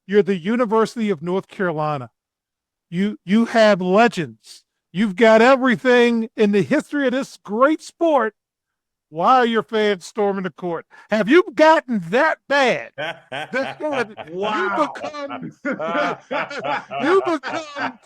You're the University of North Carolina. You have legends. You've got everything in the history of this great sport. Why are your fans storming the court? Have you gotten that bad? Wow. You become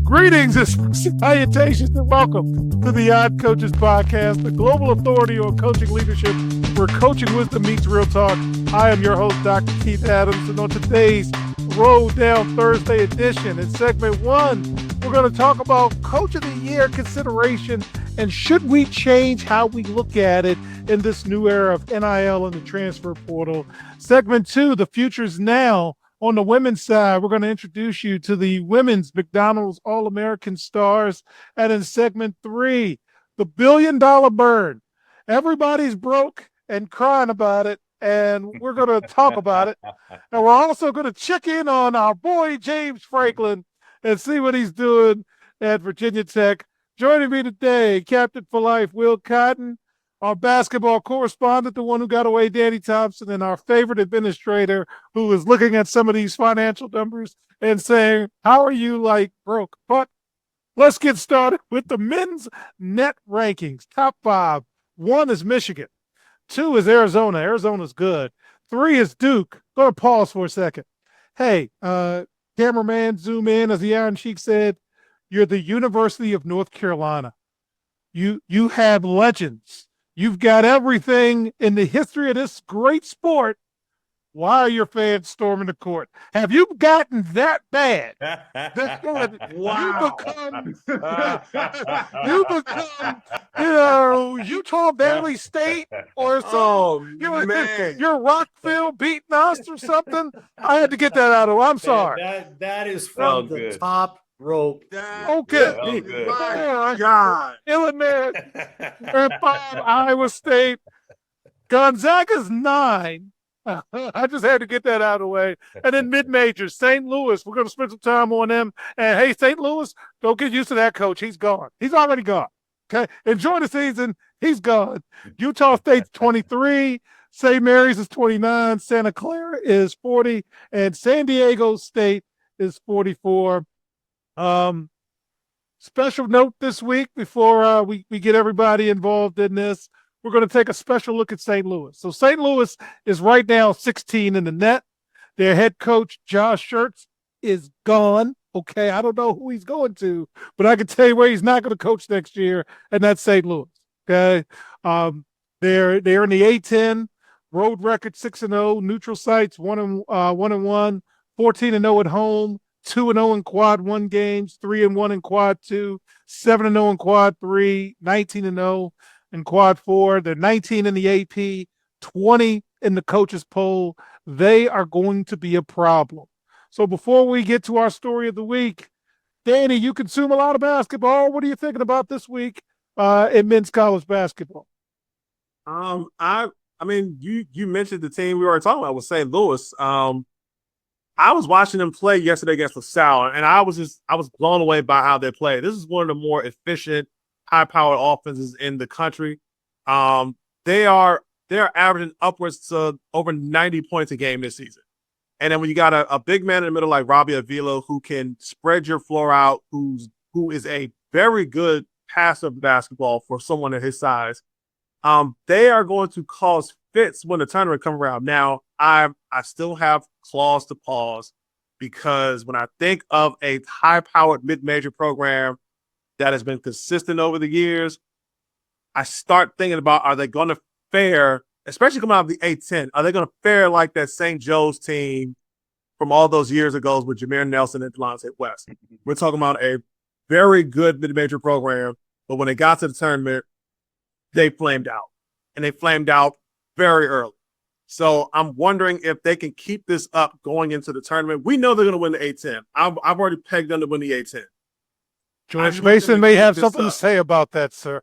greetings and salutations and welcome to the Odd Coaches Podcast, the global authority on coaching leadership, where coaching wisdom meets real talk. I am your host, Dr. Keith Adams, and on today's Roll Down Thursday edition, in segment 1, we're going to talk about Coach of the Year consideration and should we change how we look at it in this new era of NIL and the transfer portal. Segment 2, the future's now. On the women's side, we're going to introduce you to the women's McDonald's All-American stars. And in segment 3, the billion-dollar burn. Everybody's broke and crying about it, and we're going to talk about it. And we're also going to check in on our boy James Franklin and see what he's doing at Virginia Tech. Joining me today, Captain for Life, Will Cotton, our basketball correspondent, the one who got away, Danny Thompson, and our favorite administrator who is looking at some of these financial numbers and saying, how are you like broke? But let's get started with the men's net rankings. Top 5. 1 is Michigan. 2 is Arizona. Arizona's good. 3 is Duke. Go to pause for a second. Hey, cameraman, zoom in. As the Iron Sheik said, you're the University of North Carolina. You have legends. You've got everything in the history of this great sport. Why are your fans storming the court? Have you gotten that bad? Wow. You become, Utah Valley State or something. You're Rockville beating us or something. I had to get that out of. I'm sorry. That is from the top rope. Okay. My God. Illinois and 5, Iowa State. Gonzaga's 9. I just had to get that out of the way. And then mid-majors, St. Louis. We're going to spend some time on them. And, hey, St. Louis, don't get used to that coach. He's gone. He's already gone. Okay? Enjoy the season. He's gone. Utah State's 23. St. Mary's is 29. Santa Clara is 40. And San Diego State is 44. Special note this week before we get everybody involved in this. We're going to take a special look at St. Louis. So St. Louis is right now 16 in the net. Their head coach, Josh Schertz, is gone. Okay, I don't know who he's going to, but I can tell you where he's not going to coach next year, and that's St. Louis. Okay, they're in the A10, road record 6-0, neutral sites 1-1, 14-0 at home, 2-0 in quad 1 games, 3-1 in quad 2, 7-0 in quad 3, 19-0 in quad 4. They're 19 in the AP, 20 in the coaches poll. They are going to be a problem. So before we get to our story of the week, Danny, you consume a lot of basketball. What are you thinking about this week in men's college basketball? I mean, you mentioned the team we were talking about with St. Louis. I was watching them play yesterday against LaSalle, and I was blown away by how they play. This is one of the more efficient, high-powered offenses in the country. They're averaging upwards to over 90 points a game this season. And then when you got a big man in the middle like Robbie Avila who can spread your floor out, who is a very good passer of basketball for someone of his size, they are going to cause fits when the tournament comes around. Now, I still have claws to pause because when I think of a high-powered mid-major program that has been consistent over the years, I start thinking about, are they going to fare, especially coming out of the A10, are they going to fare like that St. Joe's team from all those years ago with Jameer Nelson and Delonte West? We're talking about a very good mid-major program, but when they got to the tournament, they flamed out. And they flamed out very early. So I'm wondering if they can keep this up going into the tournament. We know they're going to win the A10. I've already pegged them to win the A10. George Mason may have something to say about that, sir.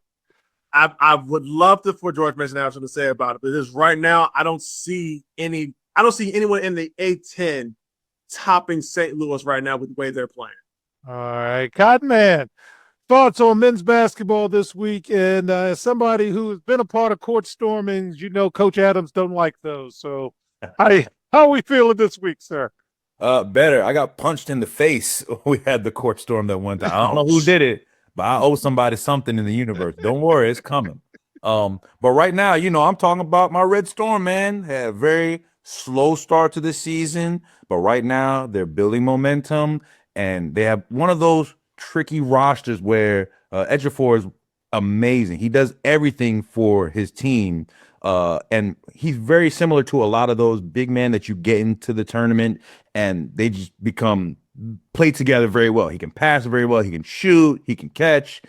I would love for George Mason to have something to say about it, but just right now, I don't see anyone in the A10 topping St. Louis right now with the way they're playing. All right, Cotton Man. Thoughts on men's basketball this week, and as somebody who has been a part of court stormings, Coach Adams don't like those. So, how How are we feeling this week, sir? Better. I got punched in the face. We had the court storm that one time. I don't know who did it, but I owe somebody something in the universe. Don't worry, it's coming. But right now, I'm talking about my Red Storm, man. Had a very slow start to the season, but right now they're building momentum, and they have one of those tricky rosters where Ejiofor is amazing. He does everything for his team. And he's very similar to a lot of those big men that you get into the tournament and they just become play together very well. He can pass very well. He can shoot. He can catch.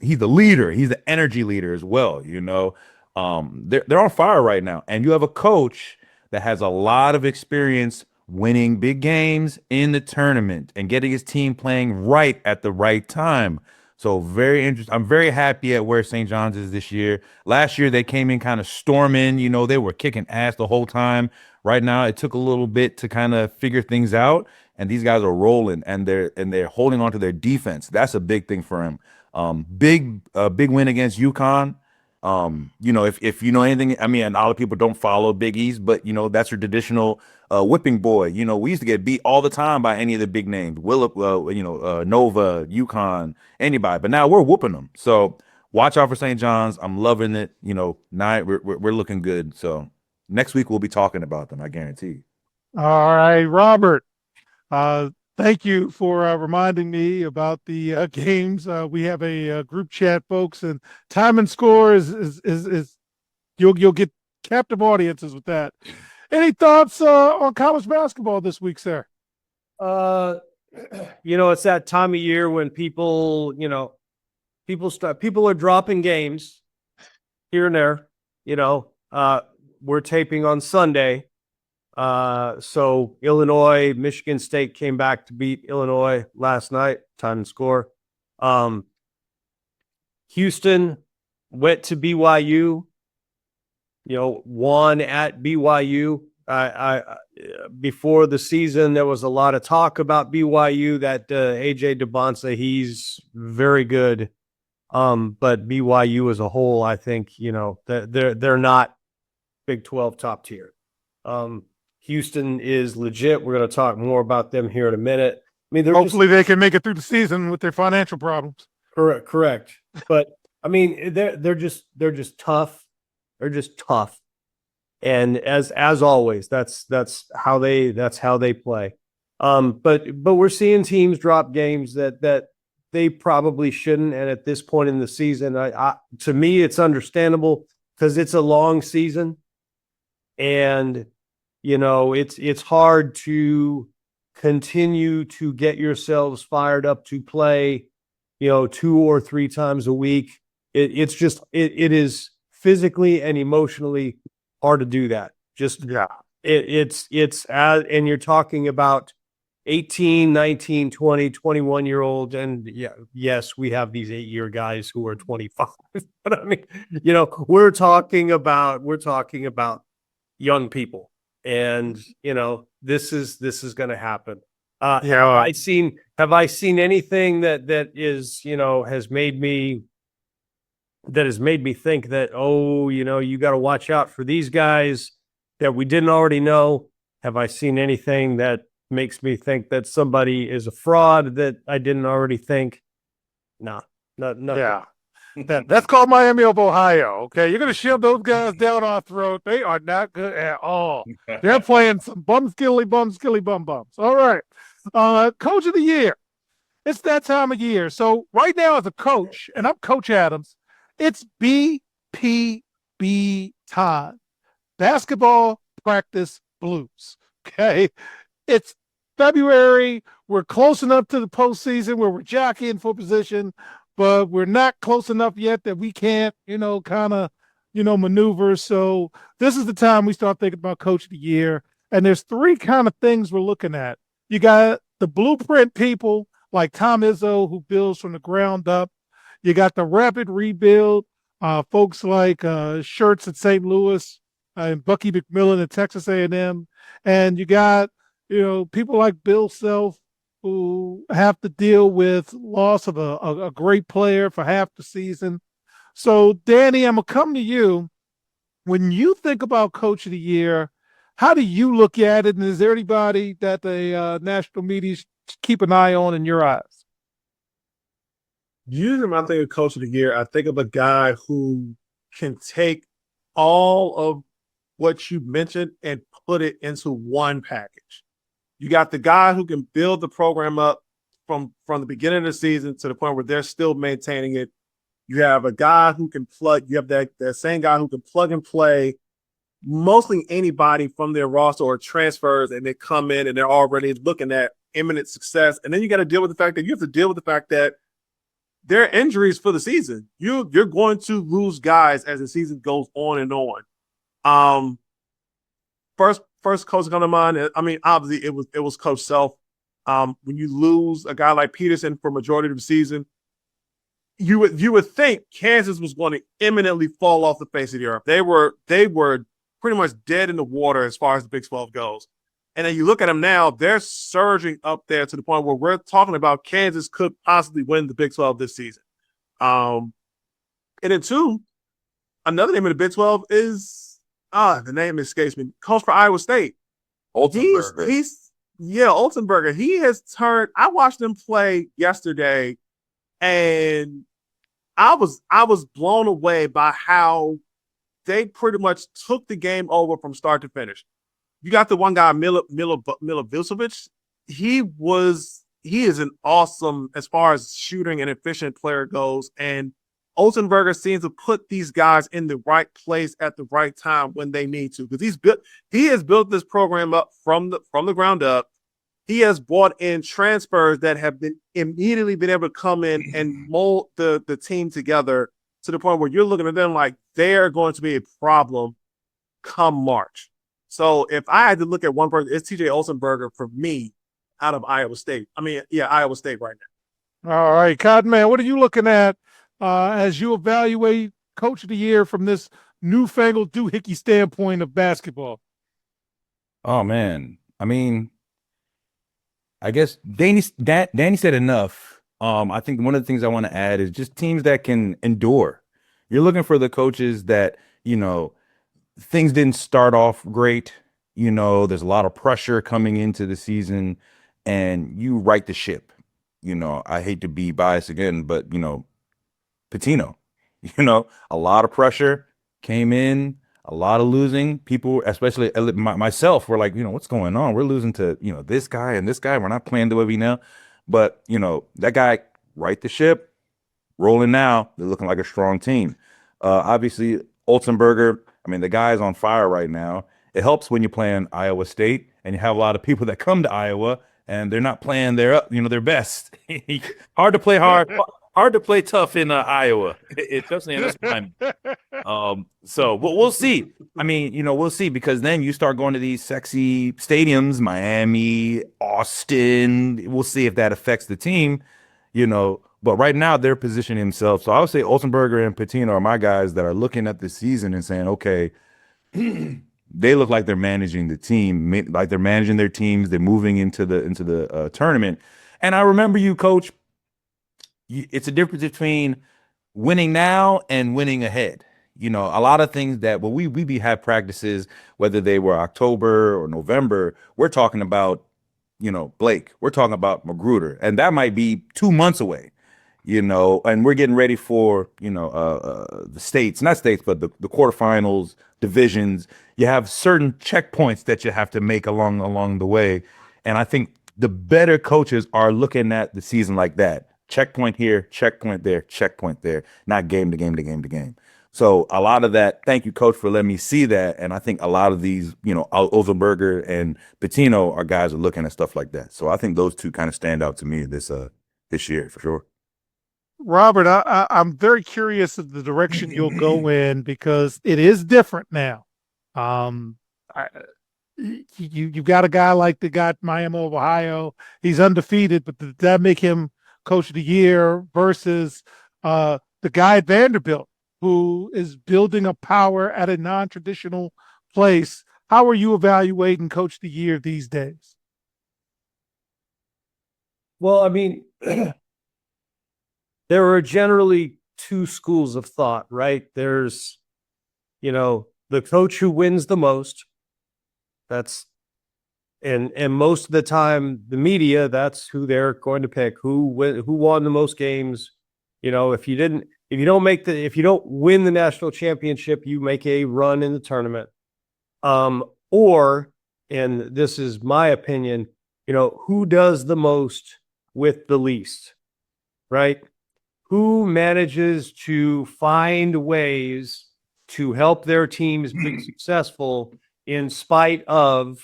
He's the leader. He's the energy leader as well. They're on fire right now, and you have a coach that has a lot of experience winning big games in the tournament and getting his team playing right at the right time. So very interesting. I'm very happy at where St. John's is this year. Last year they came in kind of storming. They were kicking ass the whole time. Right now it took a little bit to kind of figure things out, and these guys are rolling and they're holding on to their defense. That's a big thing for him. Big win against UConn. If you know anything, I mean, a lot of people don't follow Big East, but that's your traditional whipping boy. We used to get beat all the time by any of the big names, Nova, UConn, anybody. But now we're whooping them. So watch out for St. John's. I'm loving it. Now we're looking good. So next week we'll be talking about them, I guarantee. All right, Robert. Thank you for reminding me about the games. We have a group chat, folks, and time and score is you'll get captive audiences with that. Any thoughts on college basketball this week, sir? It's that time of year when people are dropping games here and there. We're taping on Sunday. So Illinois, Michigan State came back to beat Illinois last night, time and score. Houston went to BYU, won at BYU. Before the season, there was a lot of talk about BYU that AJ DeBonsa, he's very good. But BYU as a whole, I think, they're not Big 12 top tier. Houston is legit. We're going to talk more about them here in a minute. I mean, hopefully they can make it through the season with their financial problems. Correct. But I mean, they're just tough. They're just tough. And as always, that's how they play. But we're seeing teams drop games that they probably shouldn't. And at this point in the season, to me, it's understandable because it's a long season, and it's hard to continue to get yourselves fired up to play, 2 or 3 times a week. It is physically and emotionally hard to do that. And you're talking about 18, 19, 20, 21-year-olds. And yes, we have these 8-year guys who are 25. But I mean, we're talking about young people. And this is going to happen. Have I seen anything that is has made me think that you got to watch out for these guys that we didn't already know? Have I seen anything that makes me think that somebody is a fraud that I didn't already think? No, nothing. Yeah. That's called Miami of Ohio. Okay, you're going to shove those guys down our throat. They are not good at all. They're playing some bum bums. All right, Coach of the Year. It's that time of year. So right now, as a coach, and I'm Coach Adams, it's BPB time. Basketball Practice Blues. Okay, it's February. We're close enough to the postseason where we're jockeying for position, but we're not close enough yet that we can't, maneuver. So this is the time we start thinking about Coach of the Year. And there's 3 kind of things we're looking at. You got the blueprint people like Tom Izzo, who builds from the ground up. You got the rapid rebuild, folks like Shirts at St. Louis and Bucky McMillan at Texas A&M. And you got, people like Bill Self, who have to deal with loss of a great player for half the season. So, Danny, I'm going to come to you. When you think about Coach of the Year, How do you look at it? And is there anybody that the national media keep an eye on in your eyes? Usually when I think of coach of the year, I think of a guy who can take all of what you mentioned and put it into one package. You got the guy who can build the program up from the beginning of the season to the point where they're still maintaining it. You have a guy who can you have that same guy who can plug and play mostly anybody from their roster or transfers, and they come in and they're already looking at imminent success. And then you got to deal with the fact that there are injuries for the season. You're going to lose guys as the season goes on and on. First coach come to mind. I mean, obviously it was Coach Self. When you lose a guy like Peterson for majority of the season, you would think Kansas was going to imminently fall off the face of the earth. They were pretty much dead in the water as far as the Big 12 goes. And then you look at them now, they're surging up there to the point where we're talking about Kansas could possibly win the Big 12 this season. And then two, another name in the Big 12 is the name escapes me. Coach for Iowa State. Olsenberger. He has turned. I watched him play yesterday, and I was blown away by how they pretty much took the game over from start to finish. You got the one guy, Milivojevic. He is an awesome, as far as shooting and efficient player goes. And Olsenberger seems to put these guys in the right place at the right time when they need to. Because he has built this program up from the ground up. He has brought in transfers that have immediately been able to come in and mold the team together to the point where you're looking at them like they're going to be a problem come March. So if I had to look at one person, it's TJ Olsenberger for me out of Iowa State. Iowa State right now. All right, Cotton Man, what are you looking at as you evaluate Coach of the Year from this newfangled doohickey standpoint of basketball? Oh, man. I mean, I guess Danny said enough. I think one of the things I want to add is just teams that can endure. You're looking for the coaches that, things didn't start off great. There's a lot of pressure coming into the season, and you right the ship. I hate to be biased again, but, Pitino, a lot of pressure came in, a lot of losing. People, especially myself, were like, what's going on? We're losing to, this guy and this guy. We're not playing the way we know. But, that guy right the ship, rolling now. They're looking like a strong team. Obviously, Olsenberger, the guy is on fire right now. It helps when you're playing Iowa State and you have a lot of people that come to Iowa and they're not playing their best. Hard to play tough in Iowa, especially in this time. So we'll see. We'll see, because then you start going to these sexy stadiums, Miami, Austin. We'll see if that affects the team, But right now they're positioning themselves. So I would say Olsenberger and Pitino are my guys that are looking at the season and saying, okay, they look like they're managing the team, like they're managing their teams. They're moving into the tournament. And I remember you, Coach. It's a difference between winning now and winning ahead. A lot of things that we have practices, whether they were October or November, we're talking about, Blake, we're talking about Magruder, and that might be 2 months away. And we're getting ready for, the not states, but the quarterfinals, divisions. You have certain checkpoints that you have to make along the way. And I think the better coaches are looking at the season like that. Checkpoint here, checkpoint there, not game to game to game to game. So a lot of that, thank you, Coach, for letting me see that. And I think a lot of these, Olsenberger and Pitino are guys are looking at stuff like that. So I think those two kind of stand out to me this year for sure. Robert, I'm very curious of the direction you'll go in, because it is different now. You've got a guy like the guy at Miami of Ohio. He's undefeated, but did that make him Coach of the Year versus the guy at Vanderbilt, who is building a power at a non-traditional place? How are you evaluating Coach of the Year these days? Well, there are generally two schools of thought, right? There's, the coach who wins the most, And most of the time, the media, that's who they're going to pick. Who won the most games? If you don't win the national championship, you make a run in the tournament. Or, and this is my opinion, who does the most with the least, right? Who manages to find ways to help their teams be successful in spite of,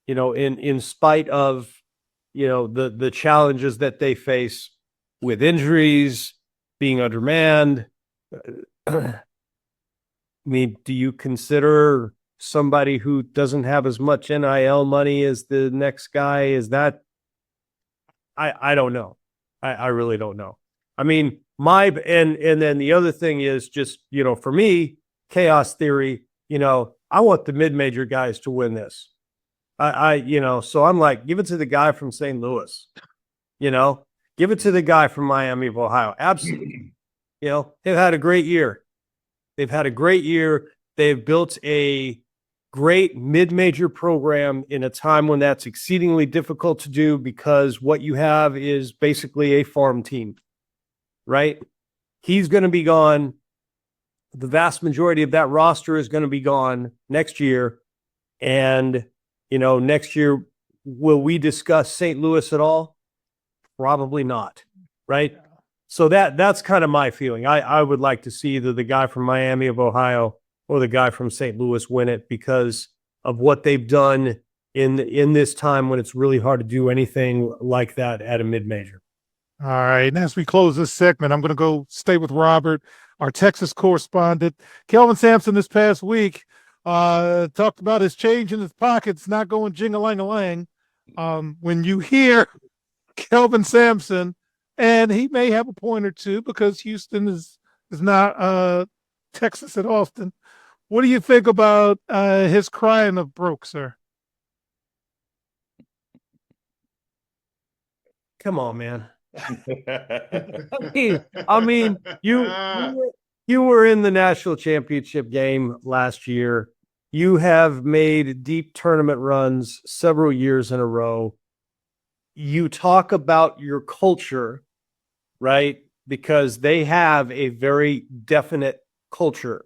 in spite of, the challenges that they face with injuries, being undermanned. I mean, do you consider somebody who doesn't have as much NIL money as the next guy? Is that, I don't know. I really don't know. I mean, and then the other thing is just, for me, chaos theory, I want the mid-major guys to win this. So I'm like, give it to the guy from St. Louis, give it to the guy from Miami of Ohio. Absolutely. They've had a great year. They've built a great mid-major program in a time when that's exceedingly difficult to do, because what you have is basically a farm team, right? He's going to be gone. The vast majority of that roster is going to be gone next year. And, next year, will we discuss St. Louis at all? Probably not, right? So that's kind of my feeling. I would like to see either the guy from Miami of Ohio or the guy from St. Louis win it, because of what they've done in this time when it's really hard to do anything like that at a mid-major. All right. And as we close this segment, I'm going to go stay with Robert, our Texas correspondent. Kelvin Sampson this past week talked about his change in his pockets, not going jing-a-lang-a-lang. When you hear Kelvin Sampson, and he may have a point or two because Houston is not Texas at Austin. What do you think about his crying of broke, sir? Come on, man. I mean, you were in the national championship game last year. You have made deep tournament runs several years in a row. You talk about your culture, right? Because they have a very definite culture,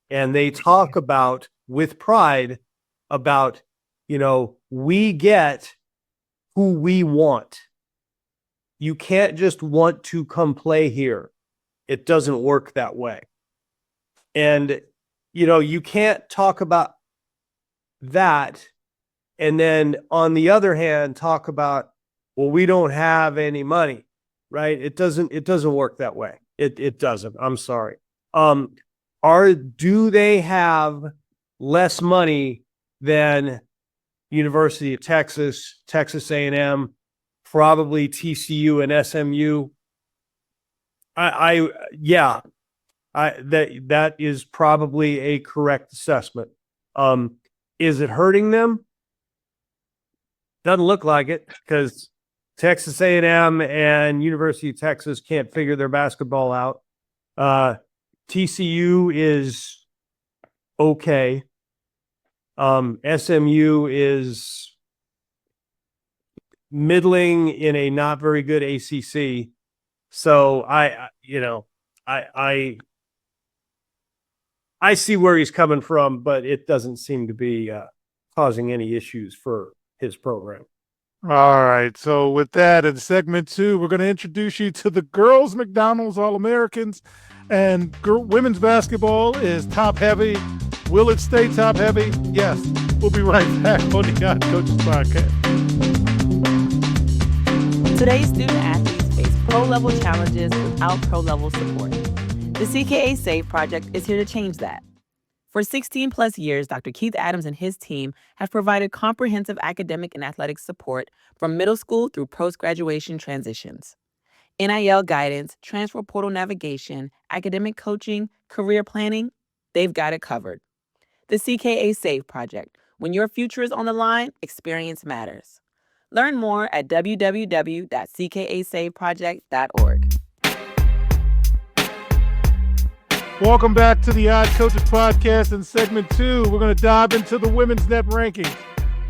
and they talk about with pride about, we get who we want. You can't just want to come play here. It doesn't work that way. And, you can't talk about that and then on the other hand, talk about, well, we don't have any money, right? It doesn't work that way. It doesn't. I'm sorry. Do they have less money than University of Texas, Texas A&M, probably TCU and SMU? That is probably a correct assessment. Is it hurting them? Doesn't look like it, because Texas A&M and University of Texas can't figure their basketball out. TCU is okay. SMU is middling in a not very good ACC. So I see where he's coming from, but it doesn't seem to be causing any issues for his program. All right. So with that, in segment 2, we're going to introduce you to the girls' McDonald's All-Americans. And women's basketball is top-heavy. Will it stay top-heavy? Yes. We'll be right back on the Yacht Coaches Podcast. Today's student-athletes face pro-level challenges without pro-level support. The CKA SAVE project is here to change that. For 16 plus years, Dr. Keith Adams and his team have provided comprehensive academic and athletic support from middle school through post-graduation transitions. NIL guidance, transfer portal navigation, academic coaching, career planning, they've got it covered. The CKA SAVE project. When your future is on the line, experience matters. Learn more at www.ckasaveproject.org. Welcome back to the Odd Coaches Podcast. In segment 2, we're going to dive into the women's net rankings.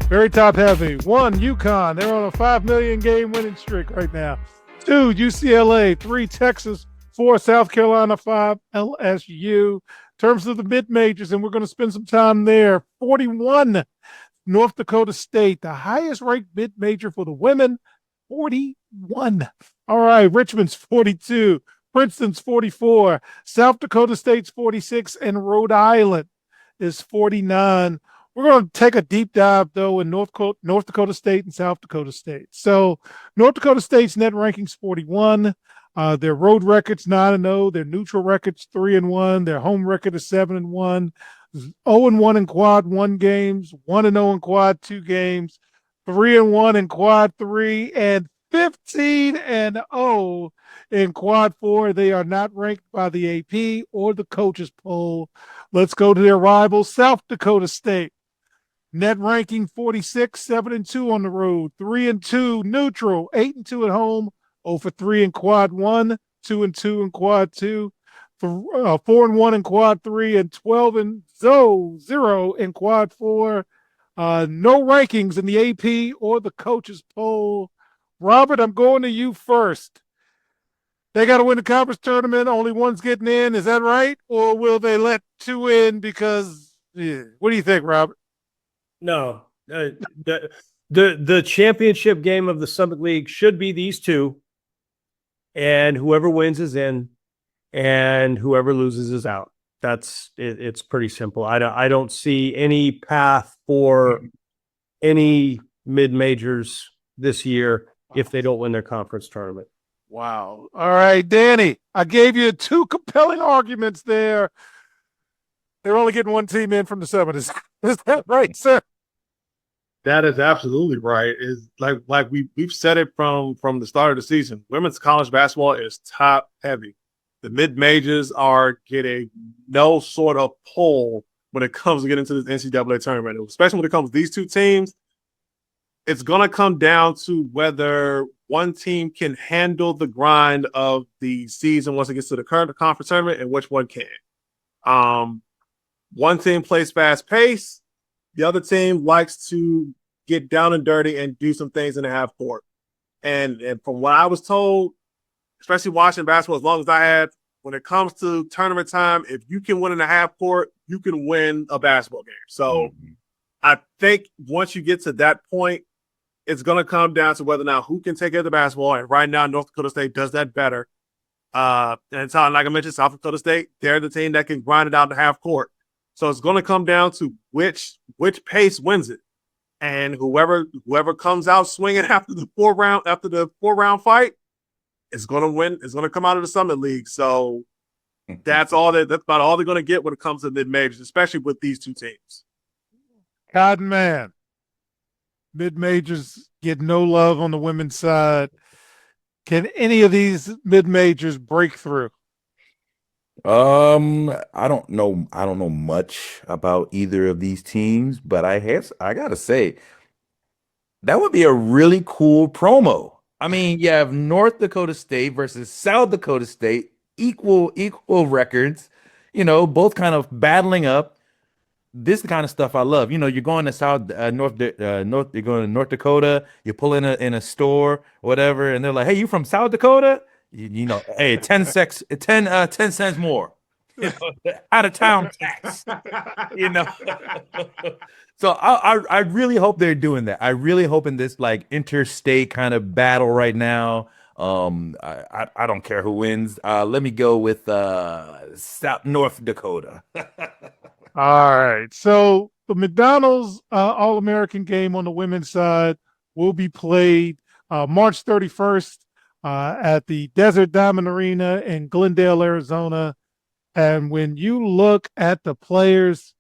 Very top heavy. 1, UConn. They're on a 5 million game winning streak right now. 2, UCLA. 3, Texas. 4, South Carolina. 5, LSU. In terms of the mid-majors, and we're going to spend some time there. 41, North Dakota State. The highest ranked mid-major for the women. 41. All right, Richmond's 42. Princeton's 44, South Dakota State's 46, and Rhode Island is 49. We're going to take a deep dive, though, in North Dakota State and South Dakota State. So North Dakota State's net ranking's 41. Their road record's 9-0. Their neutral record's 3-1. Their home record is 7-1. 0-1 in quad 1 games, 1-0 in quad 2 games, 3-1 in quad 3, and 15-0 in quad 4. They are not ranked by the AP or the coaches poll. Let's go to their rival, South Dakota State. Net ranking 46, 7-2 on the road, 3-2 neutral, 8-2 at home, 0-3 in quad 1, 2-2 in quad 2, 4-1 in quad 3, and 12-0 in quad 4. No rankings in the AP or the coaches poll. Robert, I'm going to you first. They got to win the conference tournament. Only one's getting in. Is that right? Or will they let 2 in because what do you think, Robert? No. The championship game of the Summit League should be these 2. And whoever wins is in, and whoever loses is out. That's it. It's pretty simple. I don't see any path for any mid-majors this year if they don't win their conference tournament. Wow. All right, Danny, I gave you 2 compelling arguments there. They're only getting 1 team in from the Summit. Is that right, sir? That is absolutely right. Is like we've said it from the start of the season. Women's college basketball is top heavy. The mid majors are getting no sort of pull when it comes to getting into this NCAA tournament, especially when it comes to these 2 teams. It's going to come down to whether one team can handle the grind of the season once it gets to the current conference tournament and which one can. One team plays fast pace. The other team likes to get down and dirty and do some things in the half court. And from what I was told, especially watching basketball as long as I had, when it comes to tournament time, if you can win in the half court, you can win a basketball game. So I think once you get to that point, it's going to come down to whether or not who can take care of the basketball. And right now, North Dakota State does that better. And so, like I mentioned, South Dakota State, they're the team that can grind it out in the half court. So it's going to come down to which pace wins it. And whoever comes out swinging after the 4-round fight is going to win. Is going to come out of the Summit League. So that's about all they're going to get when it comes to mid majors, especially with these 2 teams. Cotton Man. Mid-majors get no love on the women's side. Can any of these mid-majors break through? I don't know much about either of these teams, but I gotta say that would be a really cool promo. I mean, you have North Dakota State versus South Dakota State, equal records, both kind of battling up. This is the kind of stuff I love. You're going to you're going to North Dakota, you pull in a store, whatever, and they're like, "Hey, you from South Dakota?" Hey, 10 cents more. Out of town tax. So I really hope they're doing that. I really hope in this like interstate kind of battle right now. I don't care who wins. Let me go with North Dakota. All right. So the McDonald's All-American game on the women's side will be played March 31st at the Desert Diamond Arena in Glendale, Arizona. And when you look at the players,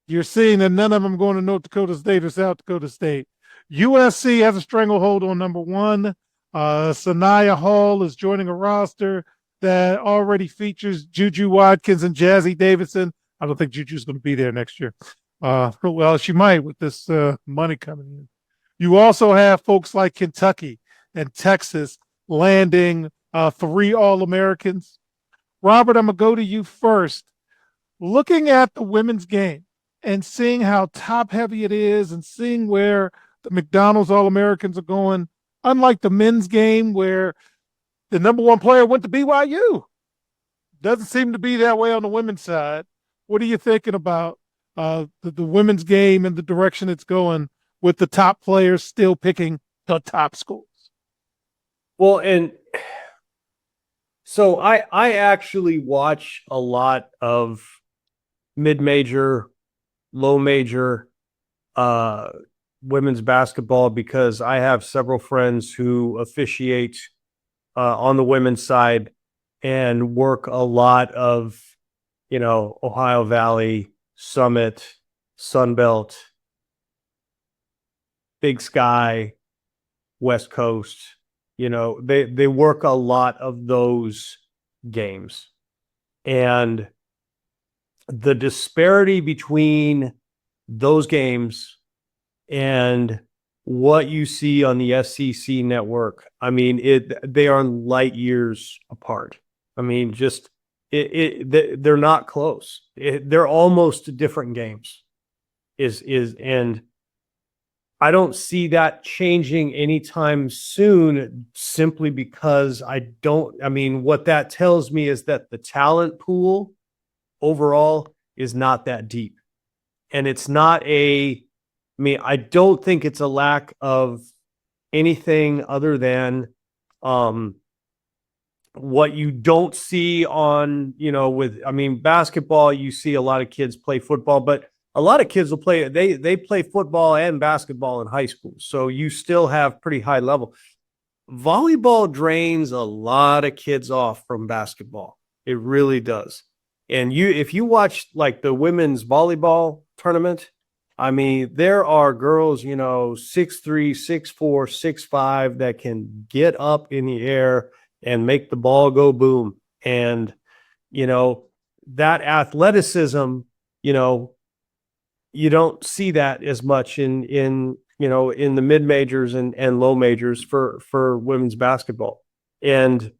you're seeing that none of them going to North Dakota State or South Dakota State. USC has a stranglehold on number 1. Sanaya Hall is joining a roster that already features Juju Watkins and Jazzy Davidson. I don't think Juju's going to be there next year. Well, she might with this money coming in. You also have folks like Kentucky and Texas landing 3 All-Americans. Robert, I'm going to go to you first. Looking at the women's game and seeing how top heavy it is and seeing where the McDonald's All-Americans are going, unlike the men's game where the number one player went to BYU. Doesn't seem to be that way on the women's side. What are you thinking about the women's game and the direction it's going with the top players still picking the top schools? Well, and so I actually watch a lot of mid-major, low-major women's basketball because I have several friends who officiate on the women's side and work a lot of, Ohio Valley, Summit, Sunbelt, Big Sky, West Coast. They work a lot of those games. And the disparity between those games and what you see on the SEC network, they are light years apart. They're not close. They're almost different games. And I don't see that changing anytime soon simply because what that tells me is that the talent pool overall is not that deep. And it's not I don't think it's a lack of anything other than what you don't see on, basketball, you see a lot of kids play football, but a lot of kids will they play football and basketball in high school. So you still have pretty high level. Volleyball drains a lot of kids off from basketball. It really does. And if you watch like the women's volleyball tournament, there are girls, 6'3", 6'4", 6'5" that can get up in the air and make the ball go boom. And, that athleticism, you don't see that as much in the mid majors and low majors for women's basketball. And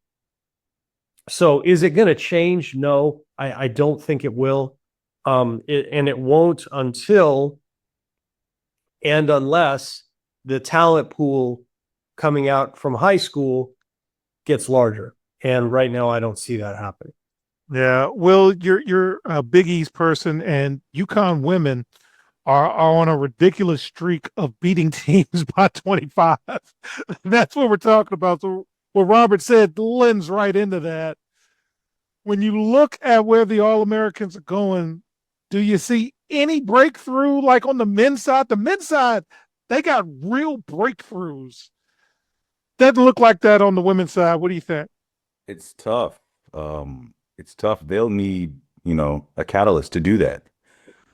so is it going to change? No, I don't think it will. It won't until and unless the talent pool coming out from high school gets larger. And right now I don't see that happening. Yeah, Will, you're a Big East person, and UConn women are on a ridiculous streak of beating teams by 25. That's what we're talking about. So what Robert said lends right into that. When you look at where the All-Americans are going, do you see any breakthrough like on the men's side? The men's side, they got real breakthroughs. Doesn't look like that on the women's side. What do you think? It's tough. It's tough. They'll need, a catalyst to do that.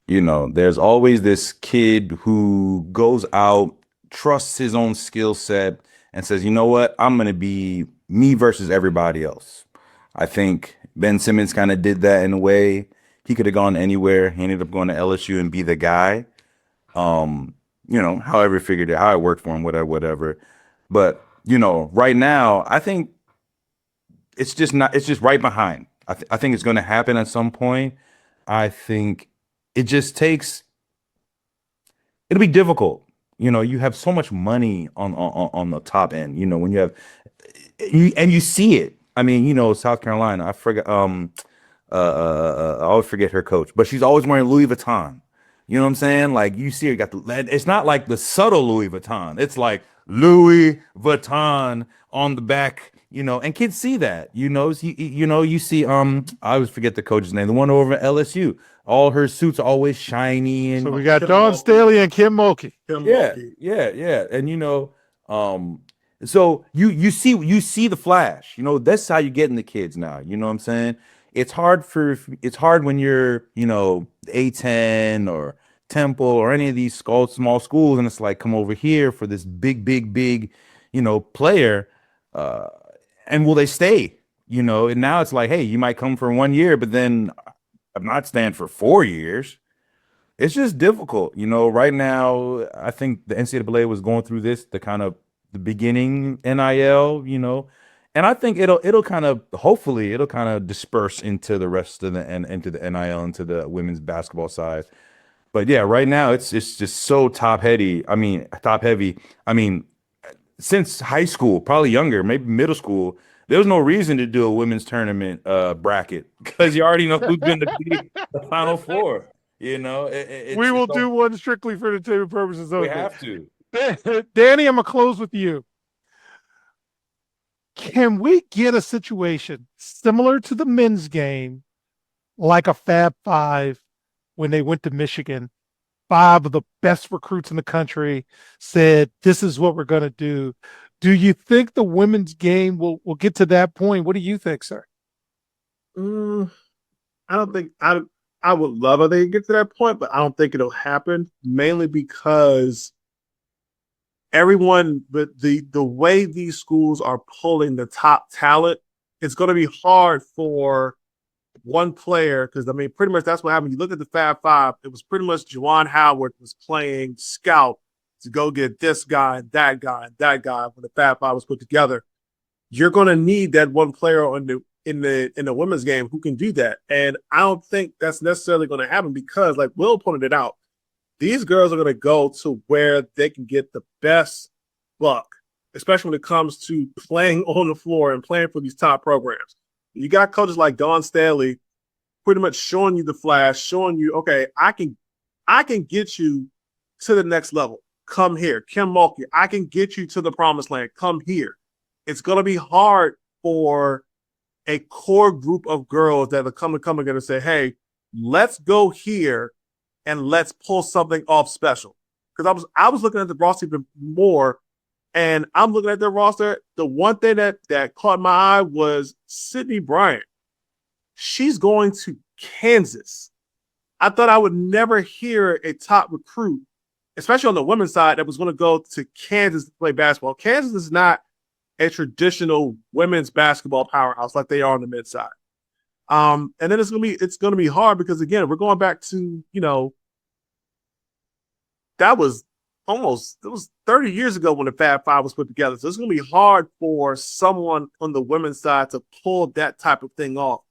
There's always this kid who goes out, trusts his own skill set, and says, you know what, I'm going to be me versus everybody else. I think Ben Simmons kind of did that in a way. He could have gone anywhere. He ended up going to LSU and be the guy. However he figured it, how it worked for him, whatever. But, right now, I think it's just right behind. I think it's going to happen at some point. I think it just takes, it'll be difficult. You have so much money on the top end, when you have, and you see it. South Carolina, I forget, I always forget her coach, but she's always wearing Louis Vuitton. You know what I'm saying? Like you see her it's not like the subtle Louis Vuitton. It's like Louis Vuitton on the back, and kids see that, you see, I always forget the coach's name, the one over at LSU. All her suits are always shiny. And so we got Dawn Staley and Kim Mulkey. Yeah. And, so you see the flash, that's how you're getting the kids now. You know what I'm saying? It's hard when you're, A10 or Temple or any of these small schools. And it's like, come over here for this big, player. And will they stay? And now it's like, hey, you might come for 1 year, but then I'm not staying for 4 years. It's just difficult. Right now, I think the NCAA was going through the beginning NIL, And I think it'll kind of hopefully it'll kind of disperse into the rest of the and into the NIL, into the women's basketball side. But yeah, right now it's just so top heavy. I mean, since high school, probably younger, maybe middle school, there was no reason to do a women's tournament bracket because you already know who's going to be the Final Four. You know, we will do one strictly for entertainment purposes. We have to. Danny, I'm gonna close with you. Can we get a situation similar to the men's game, like a Fab Five when they went to Michigan? 5 of the best recruits in the country said, this is what we're going to do. Do you think the women's game will get to that point? What do you think, sir? I don't think I would love if they get to that point, but I don't think it'll happen, mainly because but the way these schools are pulling the top talent, it's going to be hard for one player, because I mean, pretty much that's what happened. You look at the Fab Five, it was pretty much Juwan Howard was playing scout to go get this guy and that guy and that guy when the Fab Five was put together. You're going to need that one player in the women's game who can do that, and I don't think that's necessarily going to happen because, like Will pointed it out, these girls are going to go to where they can get the best buck, especially when it comes to playing on the floor and playing for these top programs. You got coaches like Dawn Staley pretty much showing you the flash, showing you, okay, I can get you to the next level. Come here. Kim Mulkey, I can get you to the promised land. Come here. It's going to be hard for a core group of girls that are coming together and say, hey, let's go here and let's pull something off special. Because I was looking at the roster even more, and I'm looking at their roster. The one thing that caught my eye was Sydney Bryant. She's going to Kansas. I thought I would never hear a top recruit, especially on the women's side, that was going to go to Kansas to play basketball. Kansas is not a traditional women's basketball powerhouse like they are on the men's side. And then it's gonna be hard because, again, we're going back to, it was 30 years ago when the Fab Five was put together. So it's gonna be hard for someone on the women's side to pull that type of thing off.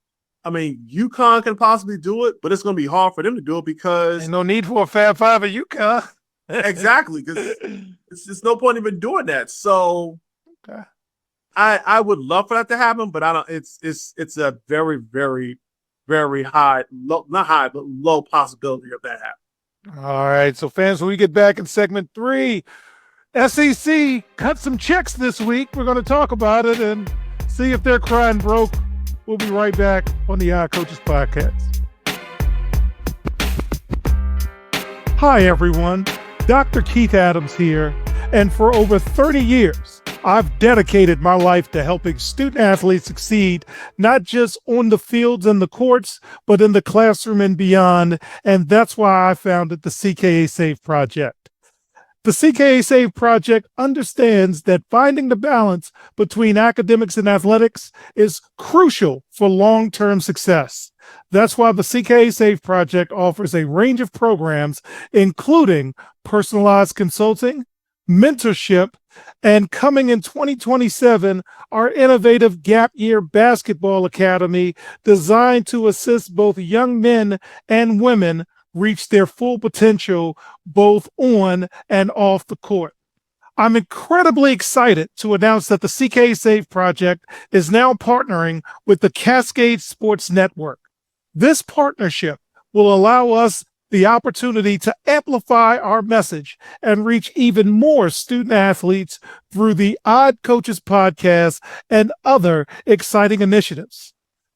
I mean, UConn can possibly do it, but it's gonna be hard for them to do it because there's no need for a Fab Five at UConn. Exactly, because it's just no point even doing that. So okay. I would love for that to happen, but I don't. It's a very, very, very low possibility of that happening. All right, so fans, when we get back in segment 3, SEC cut some checks this week. We're going to talk about it and see if they're crying broke. We'll be right back on the Odd Coaches Podcast. Hi, everyone. Dr. Keith Adams here, and for over 30 years, I've dedicated my life to helping student athletes succeed, not just on the fields and the courts, but in the classroom and beyond. And that's why I founded the CKA Save Project. The CKA Save Project understands that finding the balance between academics and athletics is crucial for long-term success. That's why the CKA Save Project offers a range of programs, including personalized consulting, mentorship, and coming in 2027, our innovative Gap Year Basketball Academy designed to assist both young men and women reach their full potential both on and off the court. I'm incredibly excited to announce that the CKA Save Project is now partnering with the Cascade Sports Network. This partnership will allow us the opportunity to amplify our message and reach even more student athletes through the Odd Coaches Podcast and other exciting initiatives.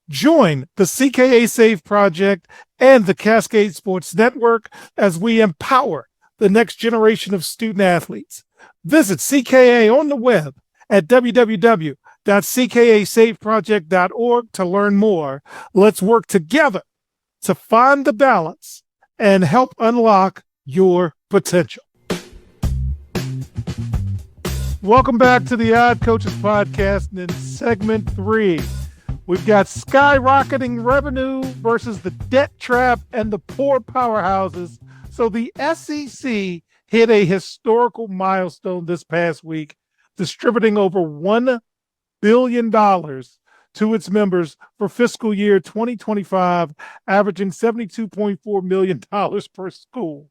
Join the CKA Save Project and the Cascade Sports Network as we empower the next generation of student athletes. Visit CKA on the web at www.ckasaveproject.org to learn more. Let's work together to find the balance and help unlock your potential. Welcome back to the Odd Coaches Podcast. And in segment 3, we've got skyrocketing revenue versus the debt trap and the poor powerhouses. So the SEC hit a historical milestone this past week, distributing over $1 billion to its members for fiscal year 2025, averaging $72.4 million per school.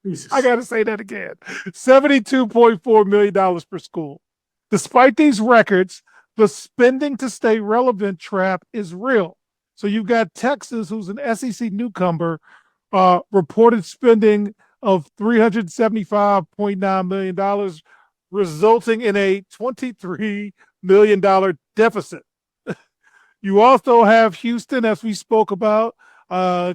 Jesus. I got to say that again. $72.4 million per school. Despite these records, the spending to stay relevant trap is real. So you've got Texas, who's an SEC newcomer, reported spending of $375.9 million, resulting in a $23 million deficit. You also have Houston, as we spoke about,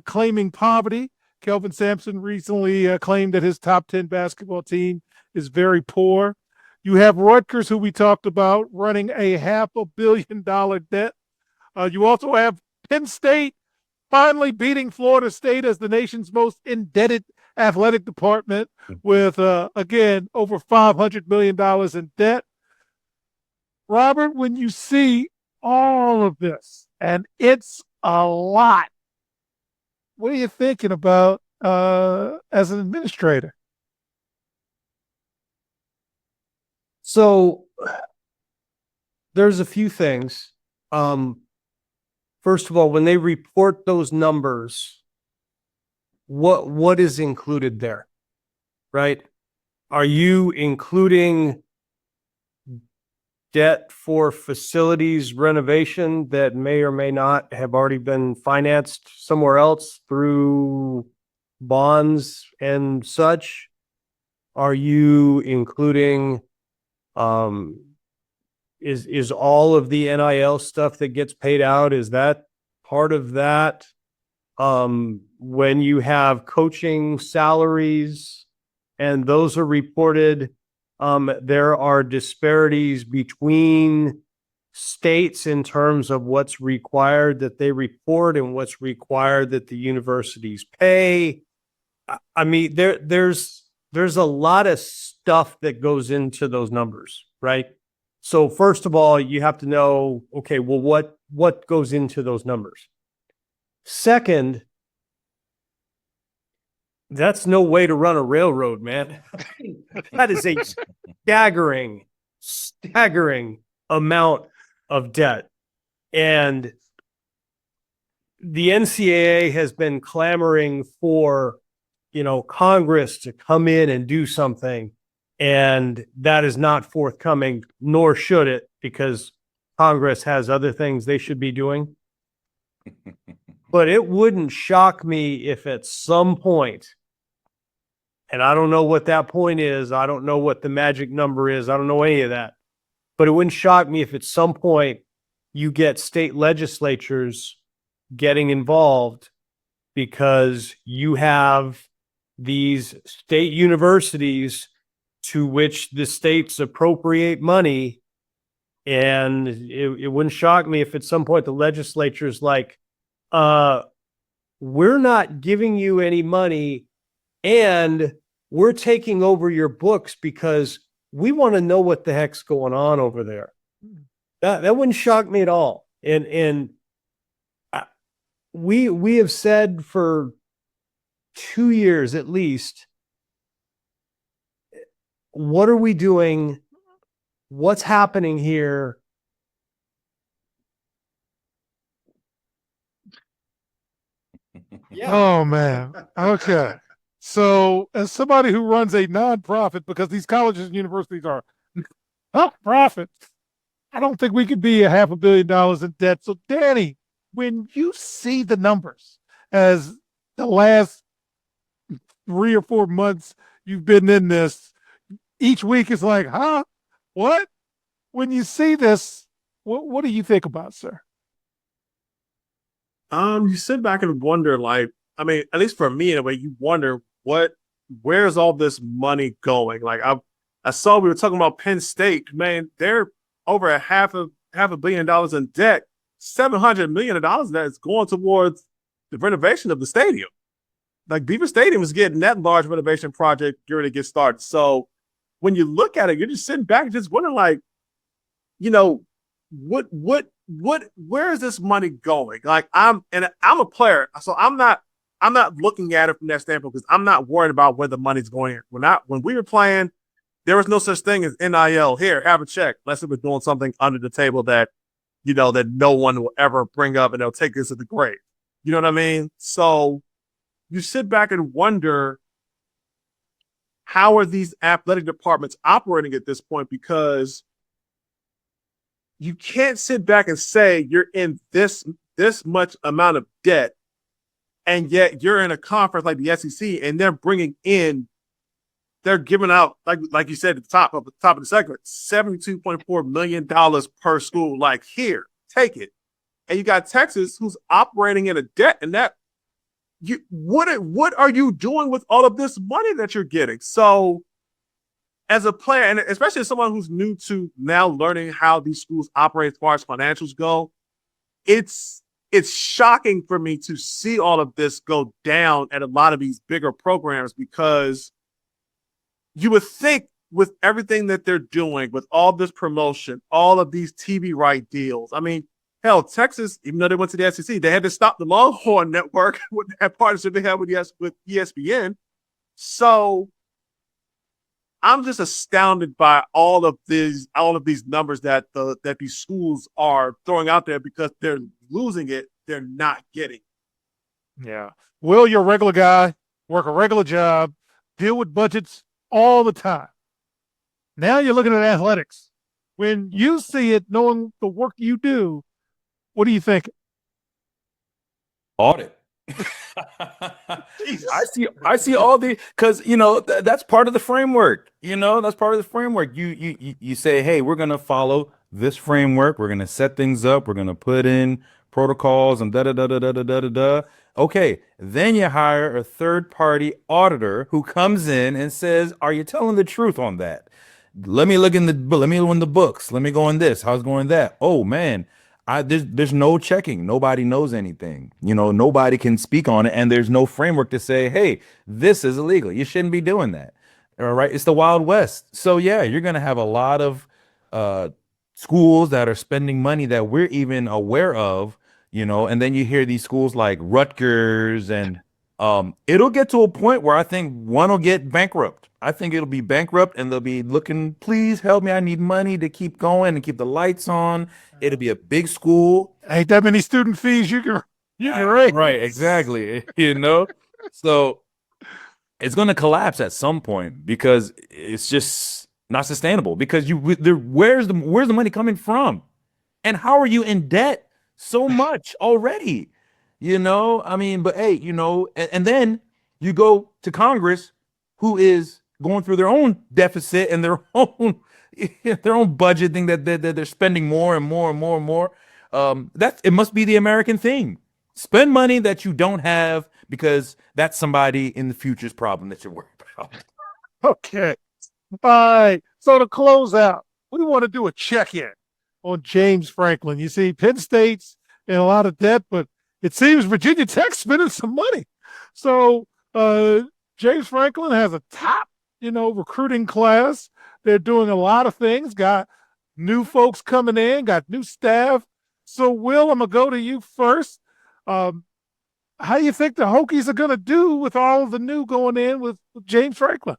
claiming poverty. Kelvin Sampson recently claimed that his top 10 basketball team is very poor. You have Rutgers, who we talked about, running a $500 million debt. You also have Penn State finally beating Florida State as the nation's most indebted athletic department with, again, over $500 million in debt. Robert, when you see all of this, and it's a lot, what are you thinking about as an administrator? So there's a few things. First of all, when they report those numbers, what is included there, right? Are you including debt for facilities renovation that may or may not have already been financed somewhere else through bonds and such? Are you including is all of the NIL stuff that gets paid out, is that part of that? When you have coaching salaries and those are reported, there are disparities between states in terms of what's required that they report and what's required that the universities pay. I mean, there's a lot of stuff that goes into those numbers, right? So first of all, you have to know, okay, well, what goes into those numbers? Second, that's no way to run a railroad, man. That is a staggering amount of debt. And the NCAA has been clamoring for, Congress to come in and do something. And that is not forthcoming, nor should it, because Congress has other things they should be doing. But it wouldn't shock me if at some point, and I don't know what that point is, I don't know what the magic number is, I don't know any of that, but it wouldn't shock me if at some point you get state legislatures getting involved because you have these state universities to which the states appropriate money. And it wouldn't shock me if at some point the legislature's like, we're not giving you any money and we're taking over your books because we want to know what the heck's going on over there. That wouldn't shock me at all. And we have said for 2 years at least, what are we doing? What's happening here? Yeah. Oh, man. Okay. So as somebody who runs a nonprofit, because these colleges and universities are nonprofit, I don't think we could be $500 million in debt. So Danny, when you see the numbers as the last 3 or 4 months you've been in this, each week is like, huh? What? When you see this, what do you think about, sir? You sit back and wonder, at least for me in a way, you wonder where's all this money going? Like I saw we were talking about Penn State, man, they're over $500 million in debt. $700 million of that is going towards the renovation of the stadium. Like Beaver Stadium is getting that large renovation project geared to get started. So when you look at it, you're just sitting back and just wondering, where is this money going? Like I'm a player, so I'm not looking at it from that standpoint because I'm not worried about where the money's going. When we were playing, There was no such thing as NIL. Here, have a check. Unless it was doing something under the table that, that no one will ever bring up and they'll take this to the grave. You know what I mean? So you sit back and wonder, how are these athletic departments operating at this point? Because you can't sit back and say you're in this much amount of debt, and yet you're in a conference like the SEC, and they're giving out, like you said at the top of the segment, $72.4 million per school. Like, here, take it. And you got Texas, who's operating in a debt, and what are you doing with all of this money that you're getting? So as a player, and especially as someone who's new to now learning how these schools operate as far as financials go, it's shocking for me to see all of this go down at a lot of these bigger programs, because you would think with everything that they're doing, with all this promotion, all of these TV right deals. I mean, hell, Texas, even though they went to the SEC, they had to stop the Longhorn Network with that partnership they had with ESPN. So I'm just astounded by all of these numbers that these schools are throwing out there, because they're losing it, they're not getting. Yeah. Will, you're a regular guy, work a regular job, deal with budgets all the time. Now you're looking at athletics. When you see it, knowing the work you do, what do you think? Audit. I see all the, because that's part of the framework. That's part of the framework. You say, hey, we're gonna follow this framework. We're gonna set things up. We're gonna put in protocols and da da da da da da da da da. Okay, then you hire a third-party auditor who comes in and says, "Are you telling the truth on that? Let me look in the books. Let me go in this. How's going that? Oh man." There's no checking. Nobody knows anything. Nobody can speak on it, and there's no framework to say, hey, this is illegal. You shouldn't be doing that. All right. It's the Wild West. So yeah, you're gonna have a lot of schools that are spending money that we're even aware of, and then you hear these schools like Rutgers, and it'll get to a point where I think one will get bankrupt. I think it'll be bankrupt, and they'll be looking, please help me. I need money to keep going and keep the lights on. It'll be a big school. Ain't that many student fees you can raise. Right, exactly. So it's going to collapse at some point, because it's just not sustainable. Because where's the money coming from, and how are you in debt so much already? I mean, but hey, and then you go to Congress, who is going through their own deficit and their own budgeting that they're spending more and more and more and more. It must be the American thing. Spend money that you don't have, because that's somebody in the future's problem that you're worried about. Okay. All right. So to close out, we want to do a check-in on James Franklin. You see, Penn State's in a lot of debt, but it seems Virginia Tech's spending some money. So James Franklin has a top, recruiting class. They're doing a lot of things, got new folks coming in, got new staff. So, Will, I'm going to go to you first. How do you think the Hokies are going to do with all of the new going in with James Franklin?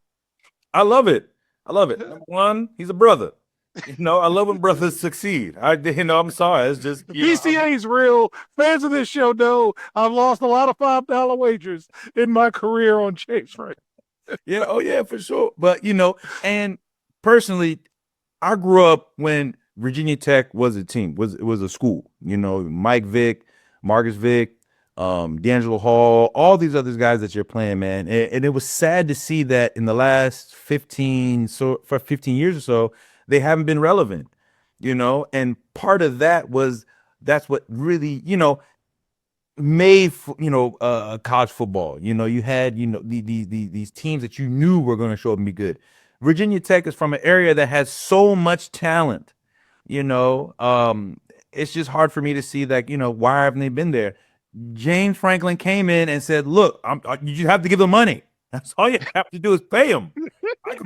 I love it. Number one, he's a brother. I love when brothers succeed. I'm sorry. It's just PCA is real. Fans of this show know I've lost a lot of $5 wagers in my career on James Franklin. Yeah, oh yeah, for sure. But and personally, I grew up when Virginia Tech was a team, was a school. Mike Vick, Marcus Vick, D'Angelo Hall, all these other guys that you're playing, man. And it was sad to see that in the last 15 years or so, they haven't been relevant. And part of that's what really, made college football. You had these teams that you knew were going to show up and be good. Virginia Tech is from an area that has so much talent. It's just hard for me to see that. Why haven't they been there? James Franklin came in and said, "Look, you have to give them money. That's all you have to do is pay them.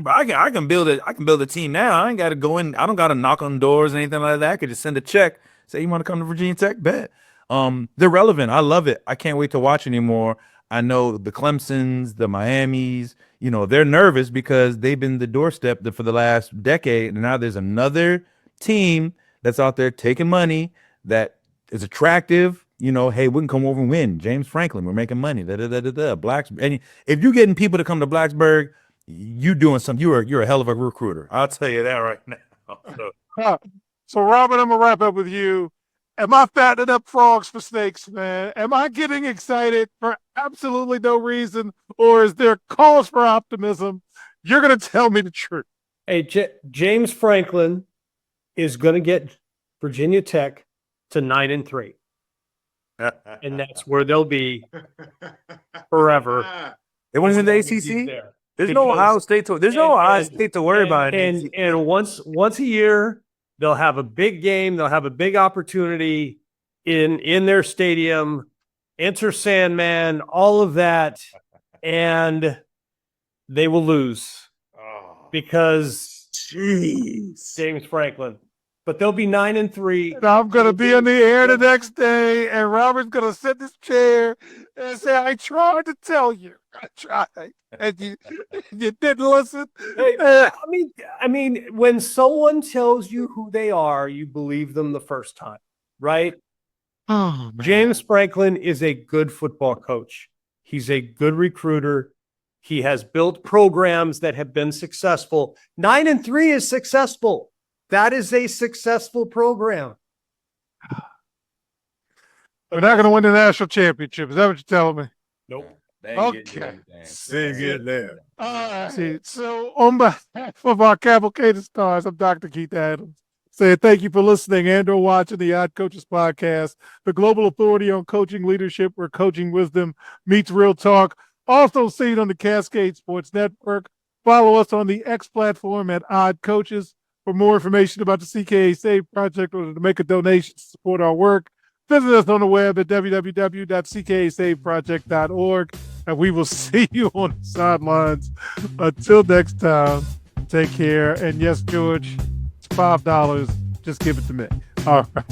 I can build a team now. I ain't got to go in. I don't got to knock on doors or anything like that. I could just send a check. Say you want to come to Virginia Tech, bet." They're relevant. I love it. I can't wait to watch anymore. I know the Clemsons, the Miamis, you know, they're nervous because they've been the doorstep for the last decade. And now there's another team that's out there taking money that is attractive. You know, hey, we can come over and win. James Franklin, we're making money. Blacks. And if you're getting people to come to Blacksburg, you doing something. You're a hell of a recruiter. I'll tell you that right now. So Robert, I'm gonna wrap up with you. Am I fattening up frogs for snakes, man? Am I getting excited for absolutely no reason, or is there cause for optimism? You're gonna tell me the truth. Hey, James Franklin is going to get Virginia Tech to 9-3. And that's where they'll be forever. They want to win the ACC. There's no Ohio State to worry about. And once a year, they'll have a big game. They'll have a big opportunity in their stadium. Enter Sandman, all of that, and they will lose because James Franklin. But they'll be 9-3. And I'm going to be in the air the next day, and Robert's going to sit in his chair and say, I tried to tell you. I tried. And you didn't listen. Hey, I mean, when someone tells you who they are, you believe them the first time, right? Oh, man. James Franklin is a good football coach. He's a good recruiter. He has built programs that have been successful. 9-3 is successful. That is a successful program. We're not going to win the national championship. Is that what you're telling me? Nope. Okay. They get there. See, so on behalf of our cavalcade of stars, I'm Dr. Keith Adams, saying thank you for listening and or watching the Odd Coaches Podcast, the global authority on coaching leadership where coaching wisdom meets real talk. Also seen on the Cascade Sports Network. Follow us on the X platform at Odd Coaches. For more information about the CKA Save Project or to make a donation to support our work, visit us on the web at www.ckasaveproject.org, and we will see you on the sidelines. Until next time, take care. And yes, George, it's $5. Just give it to me. All right.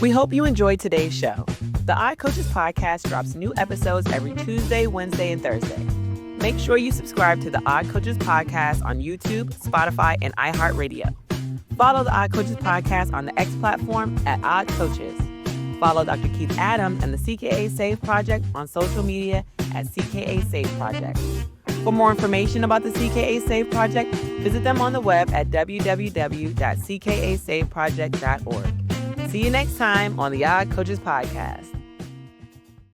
We hope you enjoyed today's show. The Odd Coaches Podcast drops new episodes every Tuesday, Wednesday, and Thursday. Make sure you subscribe to the Odd Coaches Podcast on YouTube, Spotify, and iHeartRadio. Follow the Odd Coaches Podcast on the X platform at Odd Coaches. Follow Dr. Keith Adams and the CKA Save Project on social media at CKA Save Project. For more information about the CKA Save Project, visit them on the web at www.ckasaveproject.org. See you next time on the Odd Coaches Podcast.